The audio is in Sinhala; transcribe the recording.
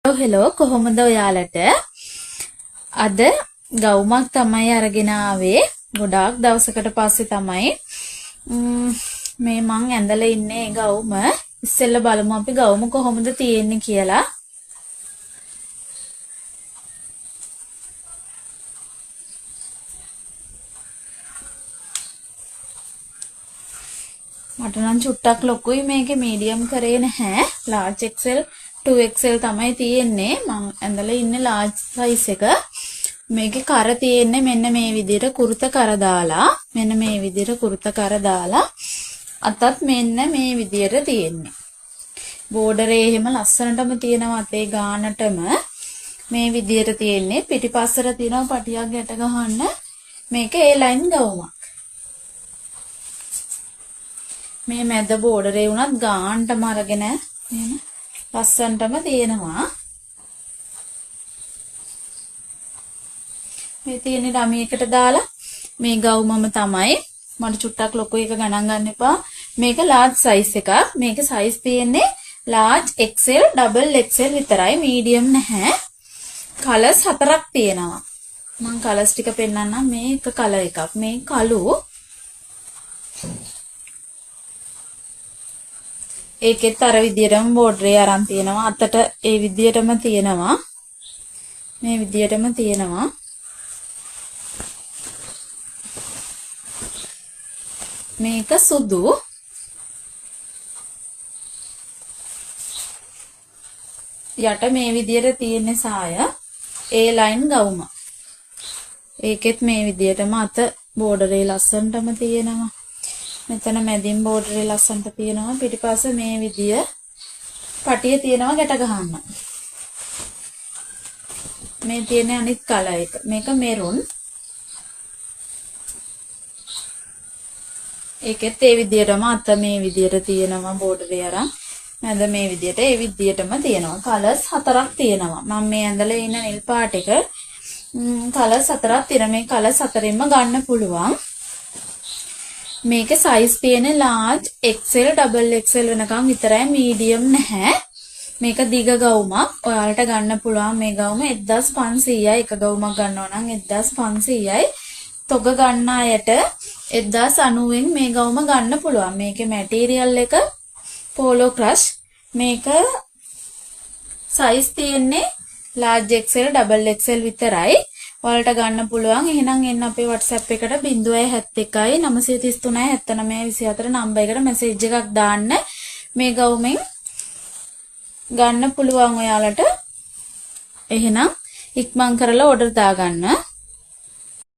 හෙලෝ කොහොමද ඔයාලට අද ගවුමක් තමයි අරගෙන ආවේ ගොඩාක් දවසකට පස්සේ තමයි මේ මං ඇඳලා ඉන්නේ ගවුම ඉස්සෙල්ලා බලමු අපි ගවුම කොහොමද තියෙන්නේ කියලා මට නම් චුට්ටක් ලොකුයි මේකේ මීඩියම් කරේ නැහැ large XL 2XL තමයි තියෙන්නේ මම ඇඳලා ඉන්නේ large size එක මේකේ කර තියෙන්නේ මෙන්න මේ විදිහට කුරුත කර දාලා මෙන්න මේ විදිහට කුරුත කර දාලා අතත් මෙන්න මේ විදිහට තියෙන්නේ බෝඩරේ එහෙම ලස්සනටම තියෙනවා අතේ ගානටම මේ විදිහට තියෙන්නේ පිටිපස්සට තියෙනවා පටියක් ගැට ගහන්න මේක A line ගවුමක් මේ මැද බෝඩරේ උනත් ගානටම අරගෙන එහෙම ලස්සනටම තියෙනවා මේ තියෙන ළමයකට දාලා මේ ගවුමම තමයි මට චුට්ටක් ලොකු එක ගණන් ගන්න එපා මේක large size එකක් මේක size තියෙන්නේ large XL double XL විතරයි medium නැහැ colors හතරක් තියෙනවා මම colors ටික පෙන්නන්නම් මේ එක color එකක් මේ කළු ඒකෙත් අර විදියටම බෝඩරේ අරන් තියෙනවා අතට ඒ විදියටම තියෙනවා මේ විදියටම තියෙනවා මේක සුදු යට මේ විදියට තියෙන සාය A line ගවුම ඒකෙත් මේ විදියටම අත බෝඩරේ ලස්සනටම තියෙනවා මෙතන මැදින් බෝඩරේ ලස්සනට තියෙනවා පිටිපස්ස මේ විදිය පටිය තියෙනවා ගැට ගහන්න මේ තියෙන අනිත් කලර් එක මේක මෙරුන් ඒකෙත් ඒ විදියටම අත මේ විදියට තියෙනවා බෝඩරේ අරන් මැද මේ විදියට ඒ විදියටම තියෙනවා කලර්ස් හතරක් තියෙනවා මම මේ ඇඳලා ඉන්න නිල් පාට එක කලර්ස් හතරක් තියෙන මේ කලර්ස් හතරෙන්ම ගන්න පුළුවන් මේකේ size තියෙන්නේ large XL double XL වෙනකම් විතරයි medium නැහැ මේක දිග ගවුමක් ඔයාලට ගන්න පුළුවන් මේ ගවුම 1500යි එක ගවුමක් ගන්නවා නම් 1500යි තොග ගන්න අයට 1090න් මේ ගවුම ගන්න පුළුවන් මේකේ මැටීරියල් එක polo crush මේක size තියෙන්නේ large XL double XL විතරයි ඔයාලට ගන්න පුළුවන් එහෙනම් එන්න අපේ WhatsApp එකට 071 933 79 24 නම්බර් එකට මැසේජ් එකක් දාන්න මේ ගවුමෙන් ගන්න පුළුවන් ඔයාලට එහෙනම් ඉක්මන් කරලා ඕඩර් දාගන්න